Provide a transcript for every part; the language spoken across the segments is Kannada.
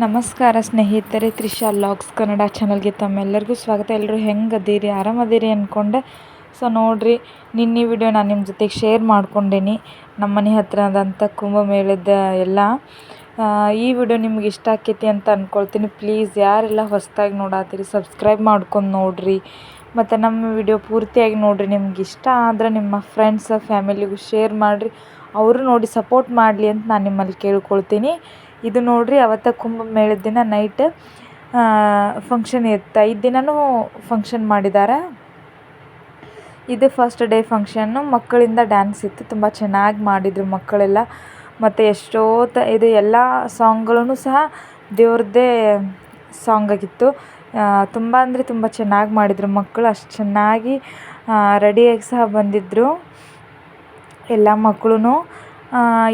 ನಮಸ್ಕಾರ ಸ್ನೇಹಿತರೆ, ತ್ರಿಷಾ ಲಾಗ್ಸ್ ಕನ್ನಡ ಚಾನಲ್ಗೆ ತಮ್ಮೆಲ್ಲರಿಗೂ ಸ್ವಾಗತ. ಎಲ್ಲರೂ ಹೆಂಗದೀರಿ, ಆರಾಮದೀರಿ ಅಂದ್ಕೊಂಡೆ. ಸೊ ನೋಡಿರಿ, ನಿನ್ನೆ ವಿಡಿಯೋ ನಾನು ನಿಮ್ಮ ಜೊತೆಗೆ ಶೇರ್ ಮಾಡ್ಕೊಂಡೇನಿ, ನಮ್ಮ ಮನೆ ಹತ್ರದಂಥ ಕುಂಭಮೇಳದ ಎಲ್ಲ. ಈ ವಿಡಿಯೋ ನಿಮ್ಗೆ ಇಷ್ಟ ಆಕೈತಿ ಅಂತ ಅಂದ್ಕೊಳ್ತೀನಿ. ಪ್ಲೀಸ್ ಯಾರೆಲ್ಲ ಹೊಸದಾಗಿ ನೋಡಾತೀರಿ ಸಬ್ಸ್ಕ್ರೈಬ್ ಮಾಡ್ಕೊಂಡು ನೋಡಿರಿ, ಮತ್ತು ನಮ್ಮ ವಿಡಿಯೋ ಪೂರ್ತಿಯಾಗಿ ನೋಡಿರಿ. ನಿಮ್ಗೆ ಇಷ್ಟ ಆದರೆ ನಿಮ್ಮ ಫ್ರೆಂಡ್ಸ್ ಫ್ಯಾಮಿಲಿಗೂ ಶೇರ್ ಮಾಡಿರಿ, ಅವರು ನೋಡಿ ಸಪೋರ್ಟ್ ಮಾಡಲಿ ಅಂತ ನಾನು ನಿಮ್ಮಲ್ಲಿ ಕೇಳ್ಕೊಳ್ತೀನಿ. ಇದು ನೋಡಿರಿ, ಅವತ್ತು ಕುಂಭಮೇಳದ ದಿನ ನೈಟ್ ಫಂಕ್ಷನ್ ಇತ್ತು. 5 ದಿನವೂ ಫಂಕ್ಷನ್ ಮಾಡಿದ್ದಾರೆ. ಇದು ಫಸ್ಟ್ ಡೇ ಫಂಕ್ಷನ್ನು. ಮಕ್ಕಳಿಂದ ಡ್ಯಾನ್ಸ್ ಇತ್ತು, ತುಂಬ ಚೆನ್ನಾಗಿ ಮಾಡಿದರು ಮಕ್ಕಳೆಲ್ಲ. ಮತ್ತು ಇದು ಎಲ್ಲ ಸಾಂಗ್ಗಳೂ ಸಹ ದೇವ್ರದ್ದೇ ಸಾಂಗ್ ಆಗಿತ್ತು. ತುಂಬ ಅಂದರೆ ತುಂಬ ಚೆನ್ನಾಗಿ ಮಾಡಿದರು ಮಕ್ಕಳು. ಅಷ್ಟು ಚೆನ್ನಾಗಿ ರೆಡಿಯಾಗಿ ಸಹ ಬಂದಿದ್ದರು ಎಲ್ಲ ಮಕ್ಕಳು.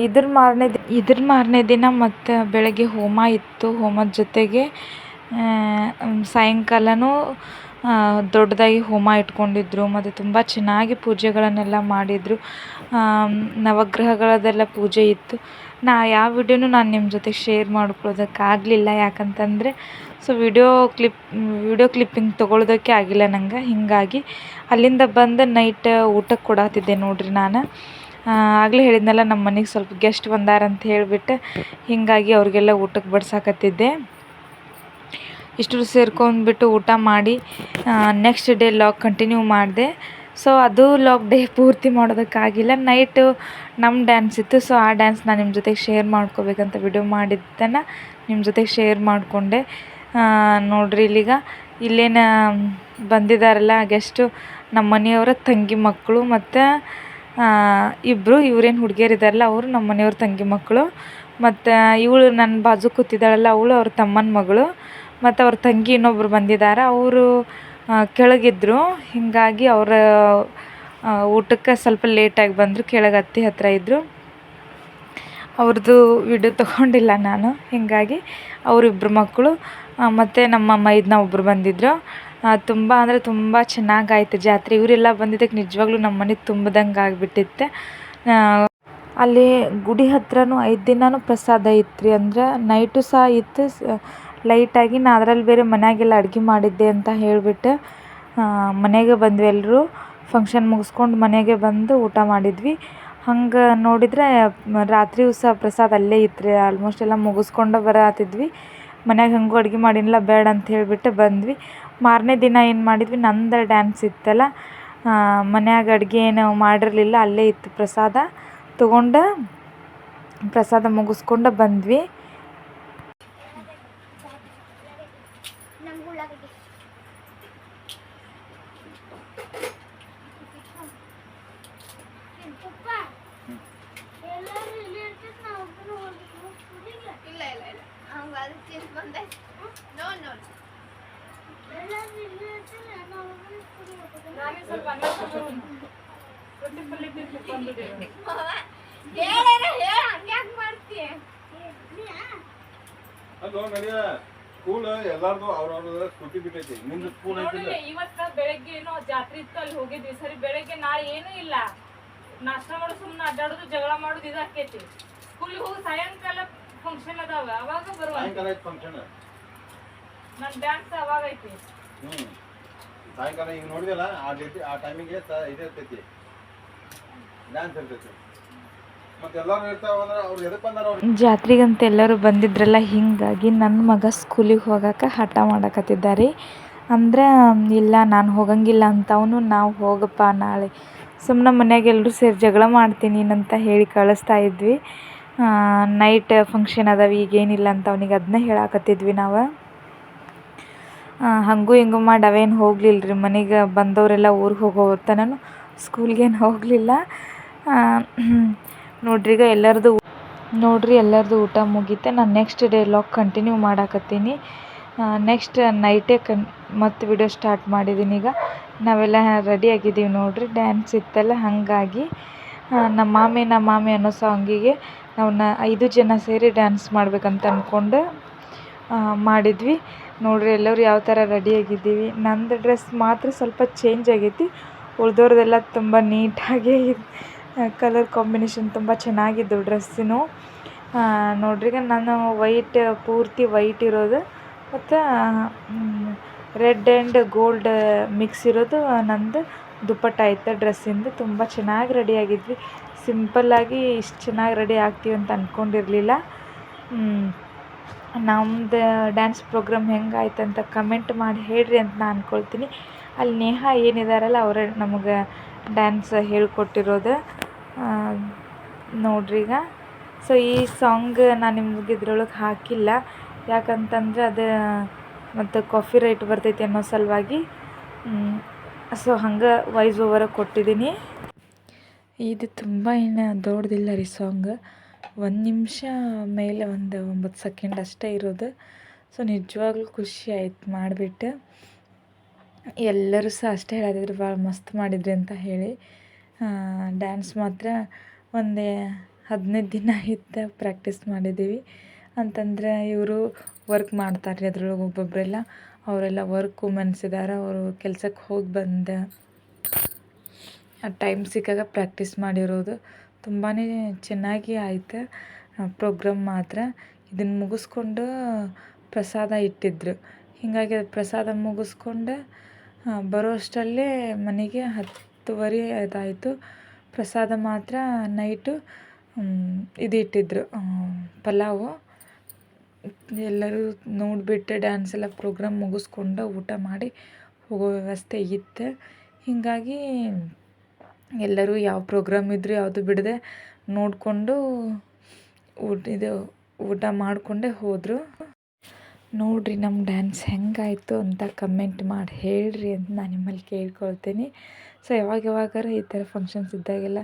ಇದ್ರ ಮಾರನೇ ದಿನ ಮತ್ತು ಬೆಳಗ್ಗೆ ಹೋಮ ಇತ್ತು. ಹೋಮದ ಜೊತೆಗೆ ಸಾಯಂಕಾಲವೂ ದೊಡ್ಡದಾಗಿ ಹೋಮ ಇಟ್ಕೊಂಡಿದ್ರು. ಮತ್ತು ತುಂಬ ಚೆನ್ನಾಗಿ ಪೂಜೆಗಳನ್ನೆಲ್ಲ ಮಾಡಿದರು. ನವಗ್ರಹಗಳದ್ದೆಲ್ಲ ಪೂಜೆ ಇತ್ತು. ಯಾವ ವಿಡಿಯೋನೂ ನಾನು ನಿಮ್ಮ ಜೊತೆ ಶೇರ್ ಮಾಡ್ಕೊಳ್ಳೋದಕ್ಕಾಗಲಿಲ್ಲ, ಯಾಕಂತಂದರೆ ವಿಡಿಯೋ ಕ್ಲಿಪ್ಪಿಂಗ್ ತೊಗೊಳೋದಕ್ಕೆ ಆಗಿಲ್ಲ ನಂಗೆ. ಹೀಗಾಗಿ ಅಲ್ಲಿಂದ ಬಂದು ನೈಟ್ ಊಟಕ್ಕೆ ಕೊಡಾತಿದ್ದೆ ನೋಡಿರಿ. ನಾನು ಆಗಲೇ ಹೇಳಿದ್ನಲ್ಲ, ನಮ್ಮ ಮನೆಗೆ ಸ್ವಲ್ಪ ಗೆಸ್ಟ್ ಬಂದಾರಂತ ಹೇಳಿಬಿಟ್ಟು, ಹೀಗಾಗಿ ಅವ್ರಿಗೆಲ್ಲ ಊಟಕ್ಕೆ ಬಡ್ಸಾಕತ್ತಿದ್ದೆ. ಇಷ್ಟರು ಸೇರ್ಕೊಂಡ್ಬಿಟ್ಟು ಊಟ ಮಾಡಿ ನೆಕ್ಸ್ಟ್ ಡೇ ಲಾಗ್ ಕಂಟಿನ್ಯೂ ಮಾಡಿದೆ. ಸೊ ಅದು ಲಾಗ್ ಡೇ ಪೂರ್ತಿ ಮಾಡೋದಕ್ಕಾಗಿಲ್ಲ. ನೈಟು ನಮ್ಮ ಡ್ಯಾನ್ಸ್ ಇತ್ತು. ಸೊ ಆ ಡ್ಯಾನ್ಸ್ ನಾನು ನಿಮ್ಮ ಜೊತೆಗೆ ಶೇರ್ ಮಾಡ್ಕೋಬೇಕಂತ ವಿಡಿಯೋ ಮಾಡಿದ್ದನ್ನು ನಿಮ್ಮ ಜೊತೆಗೆ ಶೇರ್ ಮಾಡಿಕೊಂಡೆ. ನೋಡಿರಿ, ಇಲ್ಲೇನು ಬಂದಿದ್ದಾರಲ್ಲ ಗೆಸ್ಟು, ನಮ್ಮ ಮನೆಯವರ ತಂಗಿ ಮಕ್ಕಳು ಮತ್ತು ಇಬ್ಬರು ಇವರೇನು ಹುಡುಗಿಯರಿದ್ದಾರಲ್ಲ ಅವರು ನಮ್ಮ ಮನೆಯವ್ರ ತಂಗಿ ಮಕ್ಕಳು. ಮತ್ತು ಇವಳು ನನ್ನ ಬಾಜು ಕೂತಿದ್ದಾಳಲ್ಲ, ಅವಳು ಅವ್ರ ತಮ್ಮನ ಮಗಳು. ಮತ್ತು ಅವ್ರ ತಂಗಿ ಇನ್ನೊಬ್ಬರು ಬಂದಿದ್ದಾರೆ, ಅವರು ಕೆಳಗಿದ್ದರು. ಹೀಗಾಗಿ ಅವರ ಊಟಕ್ಕೆ ಸ್ವಲ್ಪ ಲೇಟಾಗಿ ಬಂದರು, ಕೆಳಗೆ ಅತ್ತೆ ಹತ್ರ ಇದ್ದರು. ಅವ್ರದ್ದು ವಿಡಿಯೋ ತೊಗೊಂಡಿಲ್ಲ ನಾನು. ಹೀಗಾಗಿ ಅವರಿಬ್ಬರು ಮಕ್ಕಳು ಮತ್ತು ನಮ್ಮ ಮೈದ್ನ ಒಬ್ಬರು ಬಂದಿದ್ದರು. ತುಂಬ ಅಂದರೆ ತುಂಬ ಚೆನ್ನಾಗಾಯ್ತು ಜಾತ್ರೆ. ಇವರೆಲ್ಲ ಬಂದಿದ್ದಕ್ಕೆ ನಿಜವಾಗ್ಲೂ ನಮ್ಮ ಮನೆ ತುಂಬ್ದಂಗೆ ಆಗಿಬಿಟ್ಟಿತ್ತು. ಅಲ್ಲಿ ಗುಡಿ ಹತ್ರನೂ 5 ದಿನವೂ ಪ್ರಸಾದ ಇತ್ತು ರೀ. ಅಂದ್ರೆ ನೈಟು ಸಹ ಇತ್ತು ಲೈಟಾಗಿ. ನಾ ಅದರಲ್ಲಿ ಬೇರೆ ಮನೆಯಾಗೆಲ್ಲ ಅಡುಗೆ ಮಾಡಿದ್ದೆ ಅಂತ ಹೇಳಿಬಿಟ್ಟು ಮನೆಗೆ ಬಂದ್ವಿ. ಎಲ್ಲರೂ ಫಂಕ್ಷನ್ ಮುಗಿಸ್ಕೊಂಡು ಮನೆಗೆ ಬಂದು ಊಟ ಮಾಡಿದ್ವಿ. ಹಂಗೆ ನೋಡಿದರೆ ರಾತ್ರಿಯೂ ಸಹ ಪ್ರಸಾದ ಅಲ್ಲೇ ಇತ್ತು ರೀ. ಆಲ್ಮೋಸ್ಟ್ ಎಲ್ಲ ಮುಗಿಸ್ಕೊಂಡು ಬರತ್ತಿದ್ವಿ. ಮನ್ಯಾಗ ಹಂಗೂ ಅಡುಗೆ ಮಾಡಿಲ್ಲ, ಬೇಡ ಅಂತ ಹೇಳಿಬಿಟ್ಟು ಬಂದ್ವಿ. ಮಾರನೇ ದಿನ ಏನು ಮಾಡಿದ್ವಿ, ನಂದು ಡ್ಯಾನ್ಸ್ ಇತ್ತಲ್ಲ, ಮನ್ಯಾಗ ಅಡುಗೆ ಏನು ಮಾಡಿರಲಿಲ್ಲ, ಅಲ್ಲೇ ಇತ್ತು ಪ್ರಸಾದ. ತೊಗೊಂಡು ಪ್ರಸಾದ ಮುಗಿಸ್ಕೊಂಡು ಬಂದ್ವಿ. ಸ್ಕೂಲ್ ಎಲ್ಲಾರ್ದು ಅವ್ರವ್ರ ಸ್ಕೂಟಿ ಬಿಟ್ಟೈತಿ. ನಿಮ್ದು ಸ್ಕೂಲ್ ಐತಿಲ್ಲ? ಇವತ್ತ ಬೆಳಗ್ಗೆ ಏನೋ ಜಾತ್ರೆ ಇತ್ತು, ಅಲ್ಲಿ ಹೋಗಿದ್ವಿ. ಸರಿ, ಬೆಳಗ್ಗೆ ನಾಳೆ ಏನೂ ಇಲ್ಲ, ನಾಷ್ಟ ಮಾಡೋದು, ಸುಮ್ಮನೆ ಅಡ್ಡಾಡೋದು, ಜಗಳ ಮಾಡೋದು ಇದಾಕೈತಿ. ಸ್ಕೂಲಿಗೆ ಹೋಗಿ ಸಾಯಂಕಾಲ ಫಂಕ್ಷನ್ ಅದಾವ, ಅವಾಗ ಬರುವ. ಸಾಯಂಕಾಲ ಫಂಕ್ಷನ್, ನನ್ನ ಡ್ಯಾನ್ಸ್ ಅವಾಗ ಐತಿ. ಸಾಯಂಕಾಲ ಈಗ ನೋಡಿದಲ್ಲ, ಆ ಟೈಮಿಗೆ ಇದೇ ಇರ್ತೈತಿ, ಡ್ಯಾನ್ಸ್ ಇರ್ತೈತಿ. ಜಾತ್ರೆಗಂತ ಎಲ್ಲರೂ ಬಂದಿದ್ರಲ್ಲ, ಹೀಗಾಗಿ ನನ್ನ ಮಗ ಸ್ಕೂಲಿಗೆ ಹೋಗೋಕೆ ಹಠ ಮಾಡಕತ್ತಿದ್ದಾರೆ. ಅಂದರೆ ಇಲ್ಲ, ನಾನು ಹೋಗಂಗಿಲ್ಲ ಅಂತ ಅವನು. ನಾವು ಹೋಗಪ್ಪ ನಾಳೆ, ಸುಮ್ಮನೆ ಮನ್ಯಾಗ ಎಲ್ಲರೂ ಸೇರಿ ಜಗಳ ಮಾಡ್ತೀನಿ ಅಂತ ಹೇಳಿ ಕಳಿಸ್ತಾ ಇದ್ವಿ. ನೈಟ್ ಫಂಕ್ಷನ್ ಅದಾವ, ಈಗೇನಿಲ್ಲ ಅಂತ ಅವನಿಗೆ ಅದನ್ನ ಹೇಳಕತ್ತಿದ್ವಿ ನಾವು. ಹಂಗೂ ಹಿಂಗೂ ಮಾಡಿ ಅವೇನು ಹೋಗಲಿಲ್ಲ ರೀ. ಮನೆಗೆ ಬಂದವರೆಲ್ಲ ಊರಿಗೆ ಹೋಗೋತನೂ ಸ್ಕೂಲ್ಗೇನು ಹೋಗಲಿಲ್ಲ. ನೋಡ್ರಿ, ಎಲ್ಲರದು ಊಟ ಮುಗೀತೆ. ನಾನು ನೆಕ್ಸ್ಟ್ ಡೇ ಲಾಗ್ ಕಂಟಿನ್ಯೂ ಮಾಡಾಕತ್ತೀನಿ. ನೆಕ್ಸ್ಟ್ ನೈಟೇ ಮತ್ತೆ ವಿಡಿಯೋ ಸ್ಟಾರ್ಟ್ ಮಾಡಿದ್ದೀನಿ. ಈಗ ನಾವೆಲ್ಲ ರೆಡಿ ಆಗಿದ್ದೀವಿ ನೋಡಿರಿ. ಡ್ಯಾನ್ಸ್ ಇತ್ತಲ್ಲ, ಹಾಗಾಗಿ ನಮ್ಮ ಮಾಮಿ ಅನ್ನೋ ಸಾಂಗಿಗೆ ನಾವು 5 ಜನ ಸೇರಿ ಡ್ಯಾನ್ಸ್ ಮಾಡ್ಬೇಕಂತ ಅಂದ್ಕೊಂಡು ಮಾಡಿದ್ವಿ. ನೋಡಿರಿ ಎಲ್ಲರೂ ಯಾವ ಥರ ರೆಡಿಯಾಗಿದ್ದೀವಿ. ನಂದು ಡ್ರೆಸ್ ಮಾತ್ರ ಸ್ವಲ್ಪ ಚೇಂಜ್ ಆಗೈತಿ, ಉಳಿದವ್ರದ್ದೆಲ್ಲ ತುಂಬ ನೀಟಾಗಿ ಕಲರ್ ಕಾಂಬಿನೇಷನ್ ತುಂಬ ಚೆನ್ನಾಗಿದ್ದು ಡ್ರೆಸ್ಸಿನು. ನೋಡ್ರಿ ಈಗ ನಾನು ವೈಟ್ ಪೂರ್ತಿ ವೈಟ್ ಇರೋದು ಮತ್ತು ರೆಡ್ ಆ್ಯಂಡ್ ಗೋಲ್ಡ್ ಮಿಕ್ಸ್ ಇರೋದು ನಂದು ದುಪ್ಪಟ್ಟ ಆಯ್ತು ಡ್ರೆಸ್ಸಿಂದು. ತುಂಬ ಚೆನ್ನಾಗಿ ರೆಡಿಯಾಗಿದ್ವಿ. ಸಿಂಪಲ್ಲಾಗಿ ಇಷ್ಟು ಚೆನ್ನಾಗಿ ರೆಡಿ ಆಗ್ತೀವಿ ಅಂತ ಅಂದ್ಕೊಂಡಿರಲಿಲ್ಲ. ನಮ್ಮದು ಡ್ಯಾನ್ಸ್ ಪ್ರೋಗ್ರಾಮ್ ಹೆಂಗಾಯ್ತು ಅಂತ ಕಮೆಂಟ್ ಮಾಡಿ ಹೇಳ್ರಿ ಅಂತ ನಾನು ಅಂದ್ಕೊಳ್ತೀನಿ. ಅಲ್ಲಿ ನೇಹಾ ಏನಿದಾರಲ್ಲ ಅವರೇ ನಮಗೆ ಡ್ಯಾನ್ಸ್ ಹೇಳ್ಕೊಟ್ಟಿರೋದು ನೋಡ್ರಿ ಈಗ. ಸೊ ಈ ಸಾಂಗ್ ನಾನು ನಿಮ್ಗೆ ಇದ್ರೊಳಗೆ ಹಾಕಿಲ್ಲ, ಯಾಕಂತಂದರೆ ಅದು ಮತ್ತು ಕಾಫಿ ರೈಟ್ ಬರ್ತೈತಿ ಅನ್ನೋ ಸಲುವಾಗಿ. ಸೊ ಹಂಗೆ ವಾಯ್ಸ್ ಓವರ ಕೊಟ್ಟಿದ್ದೀನಿ. ಇದು ತುಂಬ ಏನು ದೊಡ್ಡದಿಲ್ಲ ರೀ ಸಾಂಗ್, 1 ನಿಮಿಷ ಮೇಲೆ ಒಂದು 9 ಸೆಕೆಂಡ್ ಅಷ್ಟೇ ಇರೋದು. ಸೊ ನಿಜವಾಗ್ಲೂ ಖುಷಿ ಆಯ್ತು ಮಾಡಿಬಿಟ್ಟು. ಎಲ್ಲರೂ ಸಹ ಅಷ್ಟೇ ಹೇಳತ್ತಿದ್ರು ಭಾಳ ಮಸ್ತ್ ಮಾಡಿದ್ರಿ ಅಂತ ಹೇಳಿ. ಡ್ಯಾನ್ಸ್ ಮಾತ್ರ ಒಂದು 15 ದಿನ ಇತ್ತು ಪ್ರಾಕ್ಟೀಸ್ ಮಾಡಿದ್ದೀವಿ. ಅಂತಂದರೆ ಇವರು ವರ್ಕ್ ಮಾಡ್ತಾರೆ ಅದ್ರೊಳಗೆ ಒಬ್ಬೊಬ್ಬರೆಲ್ಲ, ಅವರೆಲ್ಲ ವರ್ಕ್ ವುಮೆನ್ಸ್ ಇದ್ದಾರೆ. ಅವರು ಕೆಲ್ಸಕ್ಕೆ ಹೋಗಿ ಬಂದು ಟೈಮ್ ಸಿಕ್ಕಾಗ ಪ್ರಾಕ್ಟೀಸ್ ಮಾಡಿರೋದು. ತುಂಬಾ ಚೆನ್ನಾಗಿ ಆಯಿತು ಪ್ರೋಗ್ರಾಮ್ ಮಾತ್ರ. ಇದನ್ನು ಮುಗಿಸ್ಕೊಂಡು ಪ್ರಸಾದ ಇಟ್ಟಿದ್ದರು. ಹೀಗಾಗಿ ಅದು ಪ್ರಸಾದ ಮುಗಿಸ್ಕೊಂಡು ಬರೋ ಅಷ್ಟರಲ್ಲೇ ಮನೆಗೆ 10:30 ಅದಾಯಿತು. ಪ್ರಸಾದ ಮಾತ್ರ ನೈಟು ಇದು ಇಟ್ಟಿದ್ದರು, ಪಲಾವು. ಎಲ್ಲರೂ ನೋಡಿಬಿಟ್ಟು ಡ್ಯಾನ್ಸ್ ಎಲ್ಲ ಪ್ರೋಗ್ರಾಮ್ ಮುಗಿಸ್ಕೊಂಡು ಊಟ ಮಾಡಿ ಹೋಗೋ ವ್ಯವಸ್ಥೆ ಇತ್ತು. ಹೀಗಾಗಿ ಎಲ್ಲರೂ ಯಾವ ಪ್ರೋಗ್ರಾಮ್ ಇದ್ದರೂ ಯಾವುದು ಬಿಡದೆ ನೋಡಿಕೊಂಡು ಊಟ ಮಾಡಿಕೊಂಡೇ ಹೋದರು. ನೋಡಿರಿ ನಮ್ಮ ಡ್ಯಾನ್ಸ್ ಹೆಂಗಾಯಿತು ಅಂತ ಕಮೆಂಟ್ ಮಾಡಿ ಹೇಳ್ರಿ ಅಂತ ನಾನು ನಿಮ್ಮಲ್ಲಿ ಕೇಳ್ಕೊಳ್ತೀನಿ. ಸೊ ಯಾವಾಗಾರ ಈ ಥರ ಫಂಕ್ಷನ್ಸ್ ಇದ್ದಾಗೆಲ್ಲ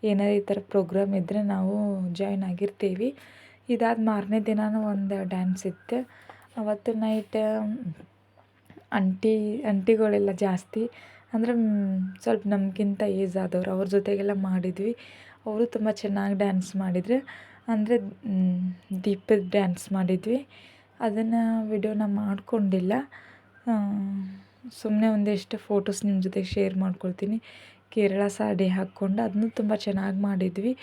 ಏನಾರು ಈ ಥರ ಪ್ರೋಗ್ರಾಮ್ ಇದ್ದರೆ ನಾವು ಜಾಯ್ನ್ ಆಗಿರ್ತೀವಿ. ಇದಾದ ಮಾರನೇ ದಿನವೂ ಒಂದು ಡ್ಯಾನ್ಸ್ ಇತ್ತು. ಅವತ್ತು ನೈಟ್ ಅಂಟಿಗಳೆಲ್ಲ ಜಾಸ್ತಿ ಅಂದರೆ ಸ್ವಲ್ಪ ನಮಗಿಂತ ಏಜ್ ಆದವರು, ಅವ್ರ ಜೊತೆಗೆಲ್ಲ ಮಾಡಿದ್ವಿ. ಅವರು ತುಂಬ ಚೆನ್ನಾಗಿ ಡ್ಯಾನ್ಸ್ ಮಾಡಿದರು. ಅಂದರೆ ದೀಪದ ಡ್ಯಾನ್ಸ್ ಮಾಡಿದ್ವಿ. ಅದನ್ನು ವಿಡಿಯೋನ ಮಾಡ್ಕೊಂಡಿಲ್ಲ, ಸುಮ್ಮನೆ ಒಂದಿಷ್ಟು ಫೋಟೋಸ್ ನಿಮ್ಮ ಜೊತೆಗೆ ಶೇರ್ ಮಾಡ್ಕೊಳ್ತೀನಿ. ಕೇರಳ ಸಾಡಿ ಹಾಕ್ಕೊಂಡು ಅದನ್ನು ತುಂಬ ಚೆನ್ನಾಗಿ ಮಾಡಿದ್ವಿ.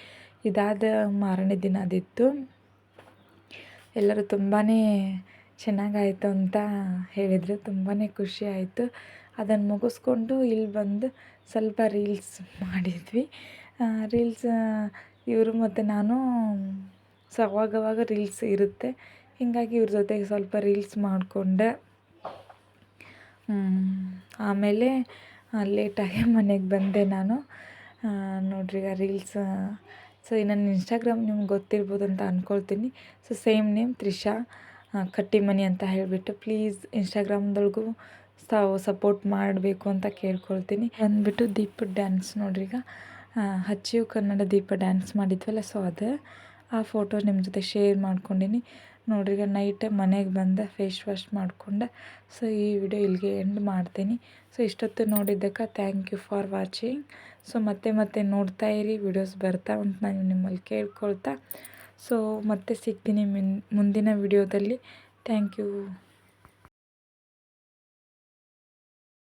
ಇದಾದ ಮಾರನೇ ದಿನ ಅದಿತ್ತು. ಎಲ್ಲರೂ ತುಂಬಾ ಚೆನ್ನಾಗಾಯಿತು ಅಂತ ಹೇಳಿದರು. ತುಂಬಾ ಖುಷಿ ಆಯಿತು. ಅದನ್ನು ಮುಗಿಸ್ಕೊಂಡು ಇಲ್ಲಿ ಬಂದು ಸ್ವಲ್ಪ ರೀಲ್ಸ್ ಮಾಡಿದ್ವಿ. ರೀಲ್ಸ್ ಇವರು ಮತ್ತು ನಾನು ಸೊ ಅವಾಗವಾಗ ರೀಲ್ಸ್ ಇರುತ್ತೆ. ಹೀಗಾಗಿ ಇವ್ರ ಜೊತೆಗೆ ಸ್ವಲ್ಪ ರೀಲ್ಸ್ ಮಾಡಿಕೊಂಡೆ. ಆಮೇಲೆ ಲೇಟಾಗಿ ಮನೆಗೆ ಬಂದೆ ನಾನು. ನೋಡ್ರಿ ಈಗ ರೀಲ್ಸ್. ಸೊ ನನ್ನ ಇನ್ಸ್ಟಾಗ್ರಾಮ್ ನಿಮ್ಗೆ ಗೊತ್ತಿರ್ಬೋದು ಅಂತ ಅಂದ್ಕೊಳ್ತೀನಿ. So same name Trisha Kattimani ಅಂತ ಹೇಳಿಬಿಟ್ಟು. ಪ್ಲೀಸ್ ಇನ್ಸ್ಟಾಗ್ರಾಮ್ದೊಳಗೂ ಸಪೋರ್ಟ್ ಮಾಡಬೇಕು ಅಂತ ಕೇಳ್ಕೊಳ್ತೀನಿ. ಬಂದುಬಿಟ್ಟು ದೀಪದ ಡ್ಯಾನ್ಸ್ ನೋಡ್ರಿ ಈಗ. ಹಚ್ಚಿಯು ಕನ್ನಡ ದೀಪ ಡ್ಯಾನ್ಸ್ ಮಾಡಿದ್ವಲ್ಲ, ಸೊ ಅದು ಆ ಫೋಟೋ ನಿಮ್ಮ ಜೊತೆ ಶೇರ್ ಮಾಡ್ಕೊಂಡೀನಿ ನೋಡ್ರಿ. ಈಗ ನೈಟ್ ಮನೆಗೆ ಬಂದೆ, ಫೇಸ್ ವಾಶ್ ಮಾಡಿಕೊಂಡೆ. ಸೊ ಈ ವಿಡಿಯೋ ಇಲ್ಲಿಗೆ ಎಂಡ್ ಮಾಡ್ತೀನಿ. ಸೊ ಇಷ್ಟೊತ್ತು ನೋಡಿದ್ದಕ್ಕೆ thank you for watching. So ಮತ್ತೆ ನೋಡ್ತಾ ಇರಿ, ವಿಡಿಯೋಸ್ ಬರ್ತಾವೆ ಅಂತ ನಾನು ನಿಮ್ಮಲ್ಲಿ ಕೇಳ್ಕೊಳ್ತಾ. ಸೊ ಮತ್ತೆ ಸಿಗ್ತೀನಿ ಮುಂದಿನ ವಿಡಿಯೋದಲ್ಲಿ. Thank you.